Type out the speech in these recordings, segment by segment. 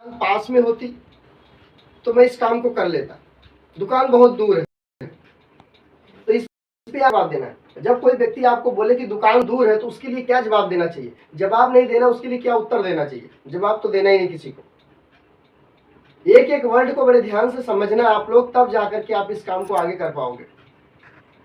पास में होती तो मैं इस काम को कर लेता, दुकान बहुत दूर है, तो इस पे आप जवाब देना है। जब कोई व्यक्ति आपको बोले कि दुकान दूर है तो उसके लिए क्या जवाब देना चाहिए? जवाब नहीं देना, उसके लिए क्या उत्तर देना चाहिए? जवाब तो देना ही नहीं किसी को। एक एक वर्ड को बड़े ध्यान से समझना आप लोग, तब जाकर के आप इस काम को आगे कर पाओगे।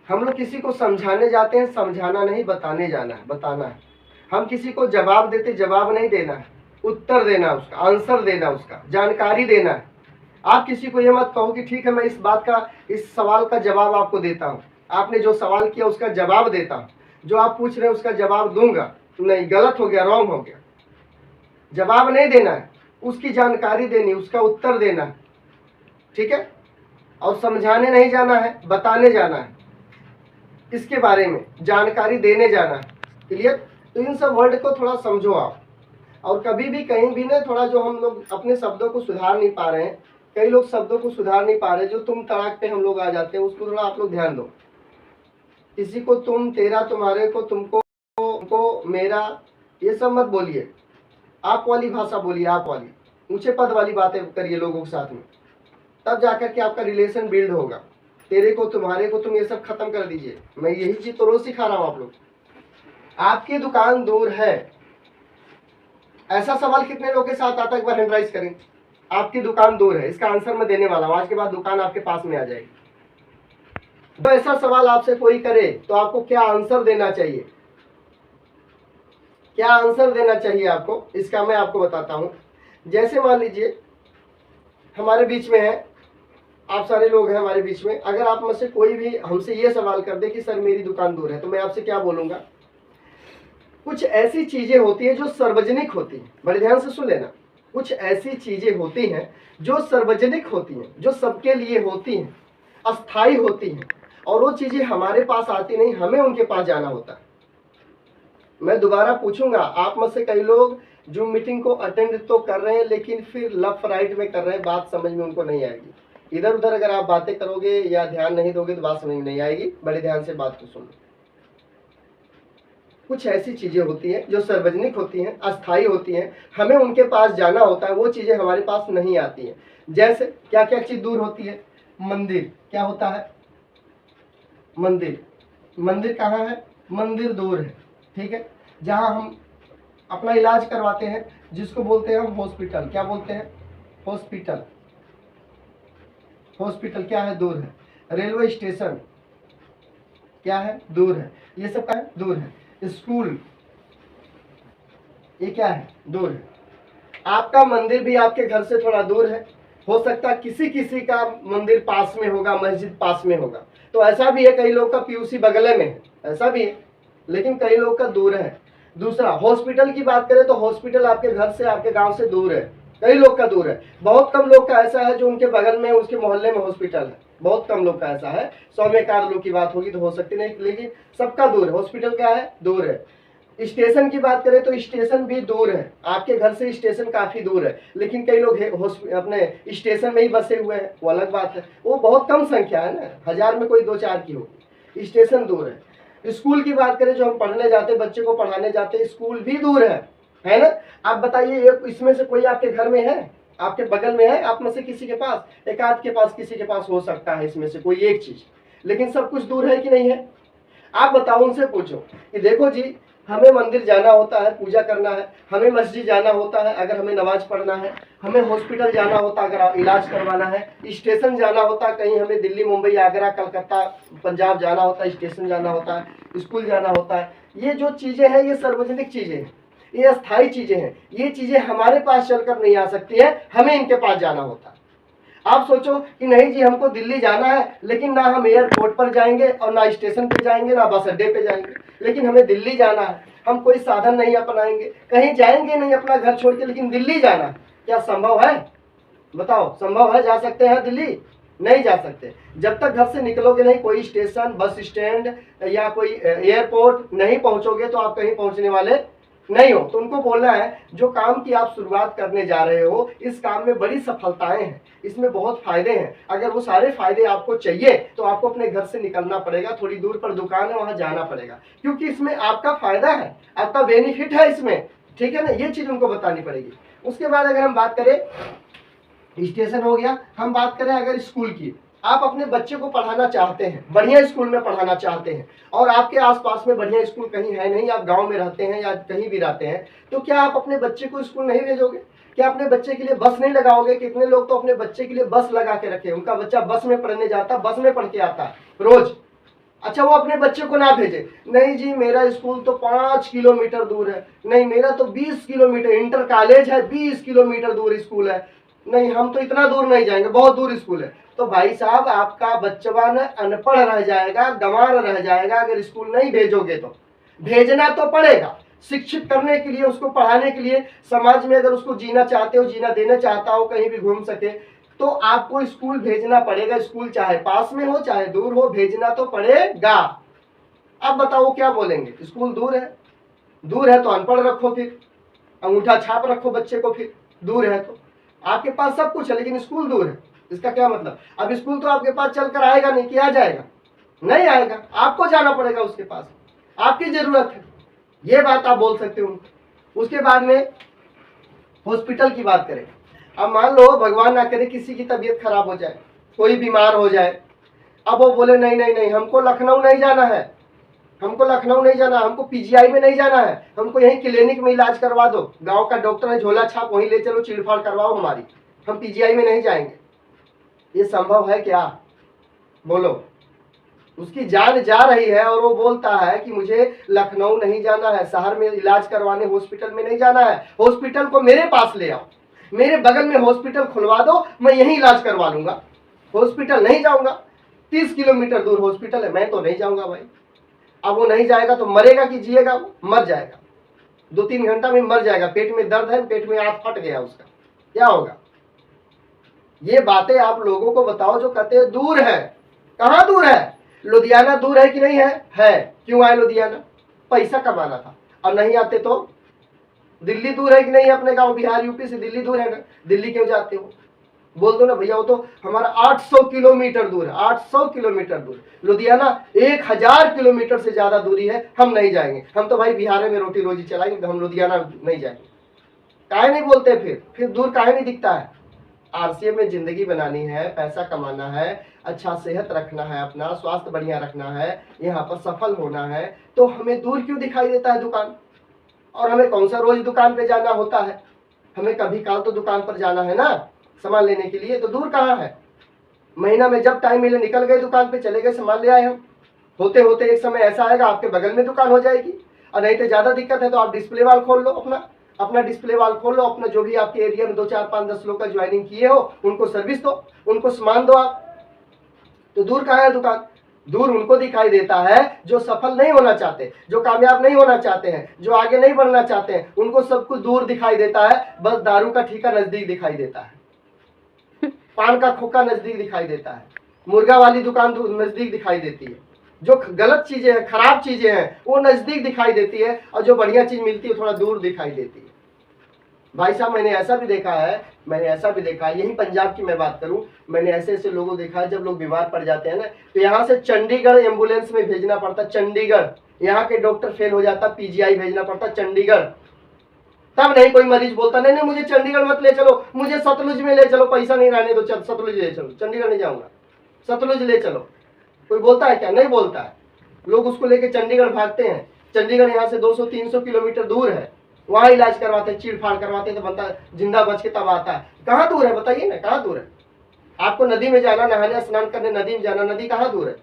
हम लोग किसी को समझाने जाते हैं, समझाना नहीं, बताने जाना है, बताना है। हम किसी को जवाब देते, जवाब नहीं देना है, उत्तर देना, उसका आंसर देना, उसका जानकारी देना है। आप किसी को ये मत कहो कि ठीक है मैं इस बात का, इस सवाल का जवाब आपको देता हूँ, आपने जो सवाल किया उसका जवाब देता हूँ, जो आप पूछ रहे हैं उसका जवाब दूंगा। नहीं, गलत हो गया, रॉन्ग हो गया। जवाब नहीं देना है, उसकी जानकारी देनी, उसका उत्तर देना है, ठीक है। और समझाने नहीं जाना है, बताने जाना है, इसके बारे में जानकारी देने जाना है। क्लियर? तो इन सब वर्ड को थोड़ा समझो आप। और कभी भी कहीं भी ना, थोड़ा जो हम लोग अपने शब्दों को सुधार नहीं पा रहे हैं, कई लोग शब्दों को सुधार नहीं पा रहे, जो तुम तड़ाक पे हम लोग आ जाते हैं, उसको थोड़ा आप लोग ध्यान दो। किसी को तुम, तेरा, तुम्हारे को, तुमको, तुमको, मेरा, ये सब मत बोलिए। आप वाली भाषा बोलिए, आप वाली ऊंचे पद वाली बातें करिए लोगों के साथ में, तब जाकर के आपका रिलेशन बिल्ड होगा। तेरे को, तुम्हारे को, तुम, ये सब खत्म कर दीजिए। मैं यही चीज तो रोज सिखा रहा हूं आप लोग। आपकी दुकान दूर है, ऐसा सवाल कितने लोग के साथ आता है? एक बार हैंड राइज करें। आपकी दुकान दूर है, इसका आंसर मैं देने वाला हूं। आज के बाद दुकान आपके पास में आ जाएगी। तो ऐसा सवाल आपसे कोई करे तो आपको क्या आंसर देना चाहिए? क्या आंसर देना चाहिए आपको, इसका मैं आपको बताता हूं। जैसे मान लीजिए हमारे बीच में है, आप सारे लोग हैं हमारे बीच में, अगर आप में से कोई भी हमसे ये सवाल कर दे कि सर मेरी दुकान दूर है, तो मैं आपसे क्या बोलूंगा? कुछ ऐसी चीजें होती हैं जो सार्वजनिक होती हैं, बड़े ध्यान से सुन लेना। कुछ ऐसी चीजें होती हैं जो सार्वजनिक होती हैं, जो सबके लिए होती हैं, अस्थाई होती हैं, और वो चीजें हमारे पास आती नहीं, हमें उनके पास जाना होता है। मैं दोबारा पूछूंगा, आप में से कई लोग जूम मीटिंग को अटेंड तो कर रहे हैं, लेकिन फिर लेफ्ट राइट में कर रहे हैं, बात समझ में उनको नहीं आएगी। इधर उधर अगर आप बातें करोगे या ध्यान नहीं दोगे तो बात समझ में नहीं आएगी। बड़े ध्यान से बात को सुनो। कुछ ऐसी चीजें होती हैं जो सार्वजनिक होती हैं, अस्थाई होती हैं, हमें उनके पास जाना होता है, वो चीजें हमारे पास नहीं आती हैं। जैसे क्या क्या चीज दूर होती है? मंदिर। क्या होता है? मंदिर। मंदिर कहाँ है? मंदिर दूर है, ठीक है। जहाँ हम अपना इलाज करवाते हैं, जिसको बोलते हैं हम हॉस्पिटल। क्या बोलते हैं? हॉस्पिटल। हॉस्पिटल क्या है? दूर है। रेलवे स्टेशन क्या है? दूर है। ये सब क्या है? दूर है। स्कूल, ये क्या है? दूर है। आपका मंदिर भी आपके घर से थोड़ा दूर है, हो सकता है किसी किसी का मंदिर पास में होगा, मस्जिद पास में होगा। तो ऐसा भी है, कई लोग का पीयूसी बगल में है, ऐसा भी है, लेकिन कई लोग का दूर है। दूसरा, हॉस्पिटल की बात करें तो हॉस्पिटल आपके घर से, आपके गांव से दूर है, कई लोग का दूर है। बहुत कम लोग का ऐसा है जो उनके बगल में, उसके मोहल्ले में हॉस्पिटल है, बहुत कम लोग का ऐसा है। 100 में 1 लोग की बात होगी तो हो सकती नहीं, लेकिन सबका दूर है। हॉस्पिटल क्या है? दूर है। स्टेशन की बात करें तो स्टेशन भी दूर है, आपके घर से स्टेशन काफी दूर है, लेकिन कई लोग अपने स्टेशन में ही बसे हुए हैं, वो अलग बात है, वो बहुत कम संख्या है ना, 1000 में कोई 2-4 की होगी। स्टेशन दूर है। स्कूल की बात करें, जो हम पढ़ने जाते, बच्चे को पढ़ाने जाते, स्कूल भी दूर है ना। आप बताइए, इसमें से कोई आपके घर में है, आपके बगल में है? आप में से किसी के पास, एक आध के पास, किसी के पास हो सकता है इसमें से कोई एक चीज, लेकिन सब कुछ दूर है कि नहीं है? आप बताओ, उनसे पूछो कि देखो जी, हमें मंदिर जाना होता है, पूजा करना है, हमें मस्जिद जाना होता है अगर हमें नमाज पढ़ना है, हमें हॉस्पिटल जाना होता है अगर इलाज करवाना है, स्टेशन जाना होता है, कहीं हमें दिल्ली, मुंबई, आगरा, कलकत्ता, पंजाब जाना होता है, स्टेशन जाना होता है, स्कूल जाना होता है। ये जो चीजें हैं ये सार्वजनिक चीजें हैं, ये अस्थाई चीजें हैं, ये चीजें हमारे पास चलकर नहीं आ सकती है, हमें इनके पास जाना होता है। आप सोचो कि नहीं जी हमको दिल्ली जाना है, लेकिन ना हम एयरपोर्ट पर जाएंगे और ना स्टेशन पे जाएंगे, ना बस अड्डे पे जाएंगे, लेकिन हमें दिल्ली जाना है, हम कोई साधन नहीं अपनाएंगे, कहीं जाएंगे नहीं अपना घर छोड़ के, लेकिन दिल्ली जाना है। क्या संभव है? बताओ, संभव है? जा सकते हैं दिल्ली? नहीं जा सकते। जब तक घर से निकलोगे नहीं, कोई स्टेशन, बस स्टैंड या कोई एयरपोर्ट नहीं पहुंचोगे तो आप कहीं पहुंचने वाले नहीं हो। तो उनको बोलना है, जो काम की आप शुरुआत करने जा रहे हो, इस काम में बड़ी सफलताएं हैं, इसमें बहुत फायदे हैं। अगर वो सारे फायदे आपको चाहिए तो आपको अपने घर से निकलना पड़ेगा, थोड़ी दूर पर दुकान है वहां जाना पड़ेगा, क्योंकि इसमें आपका फायदा है, आपका बेनिफिट है इसमें, ठीक है ना। ये चीज उनको बतानी पड़ेगी। उसके बाद अगर हम बात करें, स्टेशन हो गया, हम बात करें अगर स्कूल की, आप अपने बच्चे को पढ़ाना चाहते हैं, बढ़िया स्कूल में पढ़ाना चाहते हैं और आपके आसपास में बढ़िया स्कूल कहीं है नहीं, आप गांव में रहते हैं या कहीं भी रहते हैं, तो क्या आप अपने बच्चे को स्कूल नहीं भेजोगे? क्या अपने बच्चे के लिए बस नहीं लगाओगे? कितने लोग तो अपने बच्चे के लिए बस लगा के रखे, उनका बच्चा बस में पढ़ने जाता, बस में पढ़ के आता है रोज। अच्छा, वो अपने बच्चे को ना भेजे, नहीं जी मेरा स्कूल तो 5 किलोमीटर दूर है, नहीं मेरा तो 20 किलोमीटर, इंटर कॉलेज है 20 किलोमीटर दूर स्कूल है, नहीं हम तो इतना दूर नहीं जाएंगे, बहुत दूर स्कूल है। तो भाई साहब, आपका बच्चा न अनपढ़ रह जाएगा, गंवार रह जाएगा अगर स्कूल नहीं भेजोगे तो। भेजना तो पड़ेगा, शिक्षित करने के लिए, उसको पढ़ाने के लिए, समाज में अगर उसको जीना चाहते हो, जीना देना चाहता हो, कहीं भी घूम सके, तो आपको स्कूल भेजना पड़ेगा। स्कूल चाहे पास में हो चाहे दूर हो, भेजना तो पड़ेगा। अब बताओ क्या बोलेंगे? स्कूल दूर है, दूर है तो अनपढ़ रखो, फिर अंगूठा छाप रखो बच्चे को, फिर दूर है तो आपके पास सब कुछ है लेकिन स्कूल दूर है, इसका क्या मतलब? अब स्कूल तो आपके पास चलकर आएगा नहीं, कि आ जाएगा? नहीं आएगा, आपको जाना पड़ेगा उसके पास, आपकी जरूरत है, ये बात आप बोल सकते हो। उसके बाद में हॉस्पिटल की बात करें, अब मान लो भगवान ना करे किसी की तबीयत खराब हो जाए, कोई बीमार हो जाए, अब वो बोले नहीं नहीं नहीं हमको लखनऊ नहीं जाना है, हमको लखनऊ नहीं जाना, हमको पीजीआई में नहीं जाना है, हमको यहीं क्लिनिक में इलाज करवा दो, गांव का डॉक्टर है, झोला छाप वहीं ले चलो, चीड़फाड़ करवाओ हमारी, हम पीजीआई में नहीं जाएंगे। ये संभव है क्या? बोलो। उसकी जान जा रही है और वो बोलता है कि मुझे लखनऊ नहीं जाना है, शहर में इलाज करवाने हॉस्पिटल में नहीं जाना है, हॉस्पिटल को मेरे पास ले आओ, मेरे बगल में हॉस्पिटल खुलवा दो, मैं यहीं इलाज करवा लूंगा, हॉस्पिटल नहीं जाऊंगा। 30 किलोमीटर दूर हॉस्पिटल है, मैं तो नहीं जाऊंगा भाई। अब वो नहीं जाएगा तो मरेगा कि जिएगा? वो मर जाएगा, 2-3 घंटा में मर जाएगा, पेट में दर्द है, पेट में आंत फट गया उसका, क्या होगा? ये बातें आप लोगों को बताओ जो कहते हैं दूर है। कहां दूर है? लुधियाना दूर है कि नहीं है? है। क्यों आए लुधियाना? पैसा कमाना था, और नहीं आते तो? दिल्ली दूर है कि नहीं? अपने गांव बिहार यूपी से दिल्ली दूर है ना, दिल्ली क्यों जाते हो? बोल दो ना भैया, वो तो हमारा 800 किलोमीटर दूर है, 800 किलोमीटर दूर। लुधियाना 1000 किलोमीटर से ज्यादा दूरी है, हम नहीं जाएंगे, हम तो भाई बिहार में रोटी रोजी चलाएंगे, हम लुधियाना नहीं जाएंगे। काहे नहीं बोलते? फिर दूर काहे नहीं दिखता है? आरसीएम में जिंदगी बनानी है, पैसा कमाना है, अच्छा सेहत रखना है, अपना स्वास्थ्य बढ़िया रखना है, यहाँ पर सफल होना है, तो हमें दूर क्यों दिखाई देता है दुकान? और हमें कौन सा रोज दुकान पे जाना होता है? हमें कभी काल तो दुकान पर जाना है ना सामान लेने के लिए, तो दूर कहाँ है? महीना में जब टाइम मिले निकल गए दुकान पे, चले गए, सामान ले आए हम। होते होते एक समय ऐसा आएगा आपके बगल में दुकान हो जाएगी, और नहीं तो ज्यादा दिक्कत है तो आप डिस्प्ले वाल खोल लो, अपना डिस्प्ले वाल खोल लो, अपना जो भी आपके एरिया में 2 4 5 10 लोग का ज्वाइनिंग किए हो उनको सर्विस दो, उनको सामान दो आप। तो दूर कहाँ है दुकान? दूर उनको दिखाई देता है जो सफल नहीं होना चाहते, जो कामयाब नहीं होना चाहते हैं, जो आगे नहीं बढ़ना चाहते हैं, उनको सब कुछ दूर दिखाई देता है। बस दारू का ठेका नजदीक दिखाई देता है, पान का खोखा नजदीक दिखाई देता है, मुर्गा वाली दुकान नजदीक दिखाई देती है, जो गलत चीजें हैं, खराब चीजें हैं, वो नजदीक दिखाई देती है, और जो बढ़िया चीज मिलती है थोड़ा दूर दिखाई देती है। भाई साहब, मैंने ऐसा भी देखा है, यही पंजाब की मैं बात करूं, मैंने ऐसे ऐसे लोगों देखा है, जब लोग बीमार पड़ जाते हैं ना, तो यहाँ से चंडीगढ़ एम्बुलेंस में भेजना पड़ता, चंडीगढ़, यहाँ के डॉक्टर फेल हो जाता, पीजीआई भेजना पड़ता चंडीगढ़। तब नहीं कोई मरीज बोलता नहीं नहीं मुझे चंडीगढ़ मत ले चलो, मुझे सतलुज में ले चलो, पैसा नहीं रहने दो, सतलुज ले चलो, चंडीगढ़ नहीं जाऊंगा, सतलुज ले चलो। कोई बोलता है क्या? नहीं बोलता है। लोग उसको लेके चंडीगढ़ भागते हैं। चंडीगढ़ यहाँ से 200-300 किलोमीटर दूर है, वहां इलाज करवाते हैं, चीड़-फाड़ करवाते हैं, तो बनता जिंदा बच के तब आता है। कहाँ दूर है बताइए ना, कहाँ दूर है? आपको नदी में जाना, नहाने स्नान करने नदी में जाना, नदी कहाँ दूर है?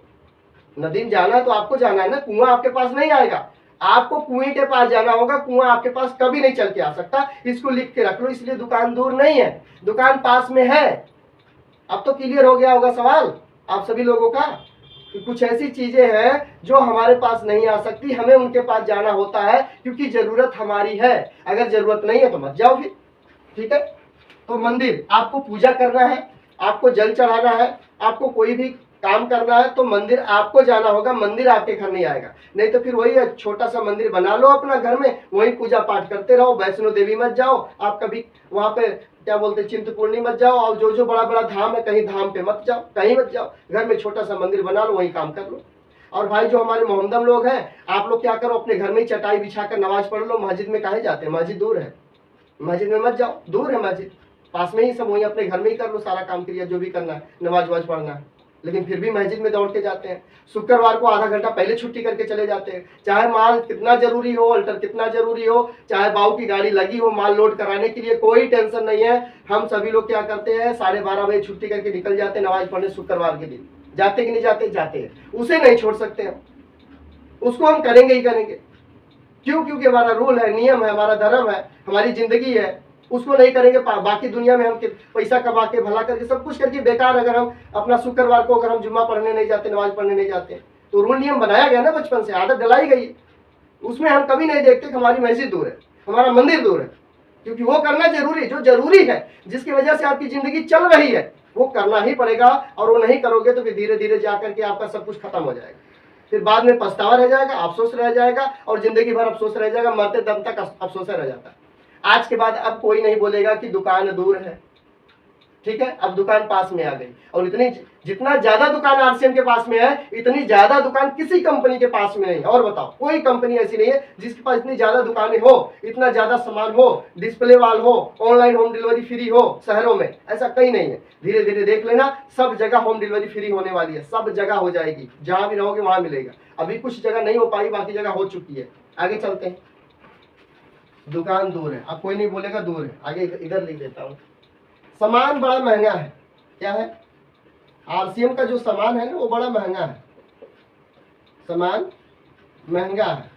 नदी में जाना है तो आपको जाना है ना, कुआं आपके पास नहीं आएगा, आपको कुएं के पास जाना होगा, कुआं आपके पास कभी नहीं चल के आ सकता, इसको लिख के रख लो। इसलिए दुकान दूर नहीं है, दुकान पास में है। अब तो क्लियर हो गया होगा सवाल आप सभी लोगों का, कि कुछ ऐसी चीजें हैं जो हमारे पास नहीं आ सकती, हमें उनके पास जाना होता है क्योंकि जरूरत हमारी है। अगर जरूरत नहीं है तो मत जाओ फिर, ठीक है? तो मंदिर, आपको पूजा करना है, आपको जल चढ़ाना है, आपको कोई भी काम करना है तो मंदिर आपको जाना होगा, मंदिर आपके घर नहीं आएगा। नहीं तो फिर वही है, छोटा सा मंदिर बना लो अपना घर में, वहीं पूजा पाठ करते रहो। वैष्णो देवी मत जाओ, आप कभी वहां पे क्या बोलते चिंतपूर्णी मत जाओ, और जो जो बड़ा बड़ा धाम है कहीं धाम पे मत जाओ, कहीं मत जाओ, घर में छोटा सा मंदिर बना लो, वहीं काम कर लो। और भाई जो हमारे मोहम्मदम लोग हैं, आप लोग क्या करो, अपने घर में ही चटाई बिछा कर नमाज पढ़ लो, मस्जिद में काहे जाते हैं? मस्जिद दूर है, मस्जिद में मत जाओ, दूर है मस्जिद, पास में ही सब, वहीं अपने घर में ही कर लो सारा काम क्रिया जो भी करना है, नमाज वमाज पढ़ना है। लेकिन फिर भी मस्जिद में दौड़ के जाते हैं। शुक्रवार को आधा घंटा पहले छुट्टी करके चले जाते हैं, चाहे माल कितना जरूरी हो, अल्टर कितना जरूरी हो, चाहे बाऊ की गाड़ी लगी हो माल लोड कराने के लिए, कोई टेंशन नहीं है। हम सभी लोग क्या करते हैं, 12:30 बजे छुट्टी करके निकल जाते हैं नमाज पढ़ने शुक्रवार के दिन। जाते कि नहीं जाते? जाते हैं। उसे नहीं छोड़ सकते हम, उसको हम करेंगे ही करेंगे। क्यों? क्योंकि हमारा रूल है, नियम है, हमारा धर्म है, हमारी जिंदगी है। उसको नहीं करेंगे, बाकी दुनिया में हम पैसा कमा के भला करके सब कुछ करके बेकार, अगर हम अपना शुक्रवार को अगर हम जुम्मा पढ़ने नहीं जाते, नमाज पढ़ने नहीं जाते, तो रूल नियम बनाया गया ना, बचपन से आदत डलाई गई, उसमें हम कभी नहीं देखते कि हमारी मस्जिद दूर है, हमारा मंदिर दूर है। क्योंकि वो करना जरूरी, जो जरूरी है, जिसकी वजह से आपकी जिंदगी चल रही है, वो करना ही पड़ेगा। और वो नहीं करोगे तो फिर धीरे धीरे जाकर के आपका सब कुछ खत्म हो जाएगा, फिर बाद में पछतावा रह जाएगा, अफसोस रह जाएगा, और जिंदगी भर अफसोस रह जाएगा, मरते दम तक अफसोस रह जाता है। आज के बाद अब कोई नहीं बोलेगा कि दुकान दूर है, ठीक है? अब दुकान पास में आ गई, और इतनी जितना ज्यादा दुकान आरसीएम के पास में है, इतनी ज्यादा दुकान किसी कंपनी के पास में नहीं। और बताओ, कोई कंपनी ऐसी नहीं है जिसके पास इतनी ज्यादा दुकानें हो, इतना ज्यादा सामान हो, डिस्प्ले वाल हो, ऑनलाइन होम डिलीवरी फ्री हो शहरों में, ऐसा कहीं नहीं है। धीरे धीरे देख लेना, सब जगह होम डिलीवरी फ्री होने वाली है, सब जगह हो जाएगी, जहां भी रहोगे वहां मिलेगा। अभी कुछ जगह नहीं हो पाई, बाकी जगह हो चुकी है। आगे चलते हैं। दुकान दूर है, अब कोई नहीं बोलेगा दूर है। आगे इधर लिख देता हूँ, सामान बड़ा महंगा है। क्या है? आरसीएम का जो सामान है ना, वो बड़ा महंगा है, सामान महंगा है।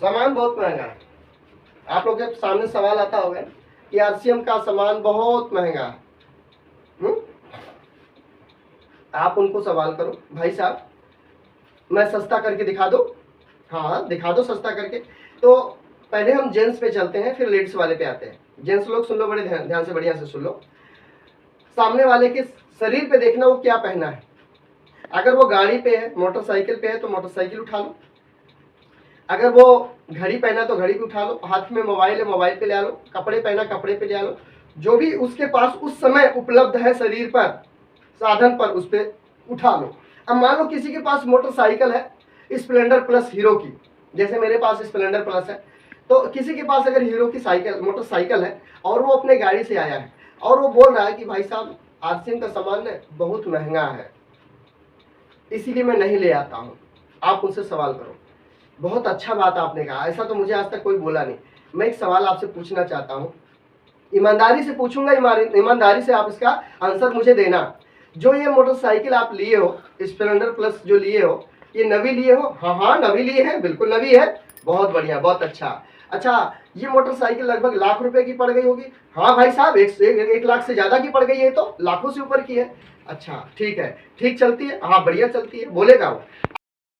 सामान बहुत महंगा है। आप लोग के सामने सवाल आता होगा कि आरसीएम का सामान बहुत महंगा है। आप उनको सवाल करो, भाई साहब मैं सस्ता करके दिखा दो। हाँ दिखा दो सस्ता करके। तो पहले हम जेंट्स पे चलते हैं, फिर लेडीज वाले पे आते हैं। जेंट्स लोग सुन लो, बड़े ध्यान से, बढ़िया से सुन लो। सामने वाले के शरीर पे देखना वो क्या पहना है। अगर वो गाड़ी पे है, मोटरसाइकिल पे है, तो मोटरसाइकिल उठा लो। अगर वो घड़ी पहना तो घड़ी पे उठा लो, हाथ में मोबाइल है मोबाइल पे ले लो, कपड़े पहना कपड़े पे ले लो, जो भी उसके पास उस समय उपलब्ध है शरीर पर, साधन पर, उस पर उठा लो। अब मान लो किसी के पास मोटरसाइकिल है स्प्लेंडर प्लस हीरो की, जैसे मेरे पास स्प्लेंडर प्लस है, तो किसी के पास अगर हीरो की साइकिल मोटरसाइकिल है और वो अपने गाड़ी से आया है और वो बोल रहा है कि भाई साहब आरसीएम का सामान बहुत महंगा है, इसीलिए मैं नहीं ले आता हूँ। आप उनसे सवाल करो। बहुत अच्छा बात आपने कहा, ऐसा तो मुझे आज तक कोई बोला नहीं। मैं एक सवाल आपसे पूछना चाहता हूँ, ईमानदारी से पूछूंगा, ईमानदारी से आप इसका आंसर मुझे देना। जो ये मोटरसाइकिल आप लिए हो, स्प्लेंडर प्लस जो लिए हो, ये नवी लिए हो? हाँ हाँ नवी लिए है, बिल्कुल नवी है। बहुत बढ़िया, बहुत अच्छा। अच्छा, ये मोटरसाइकिल लगभग लाख रुपए की पड़ गई होगी? हाँ भाई साहब, एक लाख से ज्यादा की पड़ गई है, तो लाखों से ऊपर की है। अच्छा ठीक है, ठीक चलती है? हाँ बढ़िया चलती है, बोलेगा वो।